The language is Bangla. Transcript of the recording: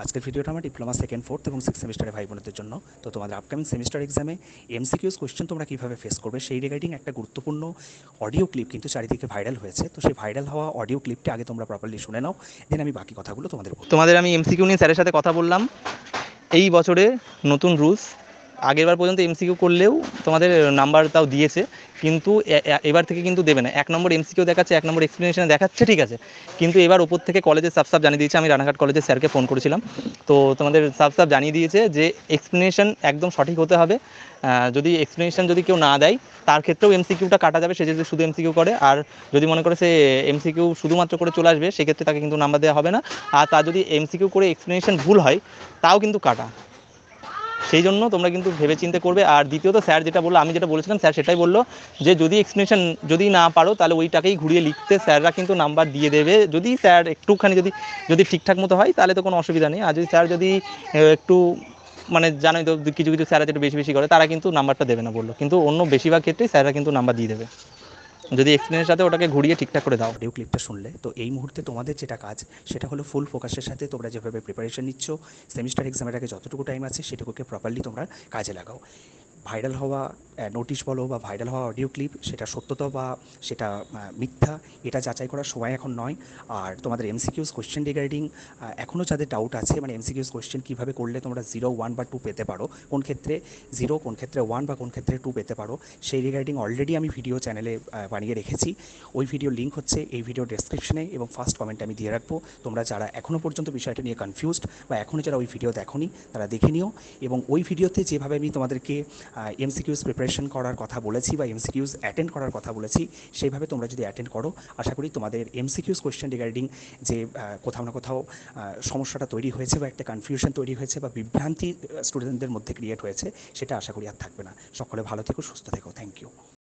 আজকের ভিডিওটা আমার ডিপ্লোমা সেকেন্ড ফোর্থ এবং সিক্স সেমিস্টারের ভাই বোনদের জন্য। তো তোমাদের আপকামিং সেমিস্টার এক্সামে এমসিকিউস কোয়েশ্চেন তোমরা কীভাবে ফেস করবে সেই রিগার্ডিং একটা গুরুত্বপূর্ণ অডিও ক্লিপ কিন্তু চারিদিকে ভাইরাল হয়েছে। তো সেই ভাইরাল হওয়া অডিও ক্লিপটি আগে তোমরা প্রপারলি শুনে নাও, দেন আমি বাকি কথাগুলো তোমাদের বলবো। তোমাদের আমি এমসিকিউ নিয়ে স্যারের সাথে কথা বললাম। এই বছরে নতুন রুলস, আগেরবার পর্যন্ত এমসিকিউ করলেও তোমাদের নাম্বার তাও দিয়েছে, কিন্তু এবার থেকে কিন্তু দেবে না। 1 নম্বর এমসিকিউ দেখাচ্ছে, 1 নম্বর এক্সপ্লেনেশন দেখাচ্ছে, ঠিক আছে, কিন্তু এবার ওপর থেকে কলেজের সাফ জানিয়ে দিয়েছে। আমি রানাঘাট কলেজের স্যারকে ফোন করেছিলাম, তো তোমাদের সাফ জানিয়ে দিয়েছে যে এক্সপ্লেনেশন একদম সঠিক হতে হবে। যদি এক্সপ্লেনেশন যদি কেউ না দেয় তার ক্ষেত্রেও এমসিকিউটা কাটা যাবে, সে যদি শুধু এমসিকিউ করে। আর যদি মনে করে সে এমসিকিউ শুধুমাত্র করে চলে আসবে, সেক্ষেত্রে তাকে কিন্তু নাম্বার দেওয়া হবে না। আর তার যদি এমসিকিউ করে এক্সপ্লেনেশন ভুল হয় তাও কিন্তু কাটা। সেই জন্য তোমরা কিন্তু ভেবে চিন্তে করবে। আর দ্বিতীয়ত স্যার যেটা বললো, আমি যেটা বলেছিলাম, স্যার সেটাই বললো যে যদি এক্সপ্লেনেশন যদি না পারো তাহলে ওইটাকেই ঘুরিয়ে লিখতে স্যাররা কিন্তু নাম্বার দিয়ে দেবে। যদি স্যার একটুখানি যদি ঠিকঠাক মতো হয় তাহলে তো কোনো অসুবিধা নেই। আর যদি স্যার যদি একটু মানে জানোই তো, কিছু কিছু স্যাররা যেটা বেশি বেশি করে, তারা কিন্তু নাম্বারটা দেবে না বললো, কিন্তু অন্য বেশিরভাগ ক্ষেত্রেই স্যাররা কিন্তু নাম্বার দিয়ে দেবে যদি এক্সপ্লেনের সাথে ওটাকে ঘুরিয়ে ঠিকঠাক করে দাও। অডিও ক্লিপটা শুনলে, তো এই মুহূর্তে তোমাদের যেটা কাজ সেটা হলো ফুল ফোকাসের সাথে তোমরা যেভাবে প্রিপারেশন নিচ্ছ সেমিস্টার এক্সামের আগে যতটুকু টাইম আছে সেটুকুকে প্রপারলি তোমরা কাজে লাগাও। ভাইরাল হওয়া নোটিশ বলো বা ভাইরাল হওয়া অডিও ক্লিপ, সেটা সত্যতা বা সেটা মিথ্যা, এটা যাচাই করার সময় এখন নয়। আর তোমাদের এমসিকিউস কোয়েশ্চেন রিগার্ডিং এখনও যাদের ডাউট আছে, মানে এমসিকিউস কোয়েশ্চেন কীভাবে করলে তোমরা 0, 1 বা 2 পেতে পারো, কোন ক্ষেত্রে 0, কোন ক্ষেত্রে 1 বা কোন ক্ষেত্রে 2 পেতে পারো, সেই রিগার্ডিং অলরেডি আমি ভিডিও চ্যানেলে বানিয়ে রেখেছি। ওই ভিডিও লিঙ্ক হচ্ছে এই ভিডিও ডেসক্রিপশনে এবং ফার্স্ট কমেন্টে আমি দিয়ে রাখবো। তোমরা যারা এখনও পর্যন্ত বিষয়টা নিয়ে কনফিউজড বা এখনও যারা ওই ভিডিও দেখোনি তারা দেখে নিও। এবং ওই ভিডিওতে যেভাবে আমি তোমাদেরকে এমসিকিউস প্রিপারেশন করার কথা বলেছি বা এমসিকিউস অ্যাটেন্ড করার কথা বলেছি, সেইভাবে তোমরা যদি অ্যাটেন্ড করো, আশা করি তোমাদের এমসিকিউস কোয়েশ্চেন রিগার্ডিং যে কোথাও না কোথাও সমস্যাটা তৈরি হয়েছে বা একটা কনফিউশন তৈরি হয়েছে বা বিভ্রান্তি স্টুডেন্টদের মধ্যে ক্রিয়েট হয়েছে, সেটা আশা করি আর থাকবে না। সকলে ভালো থেকো, সুস্থ থেকো। Thank you.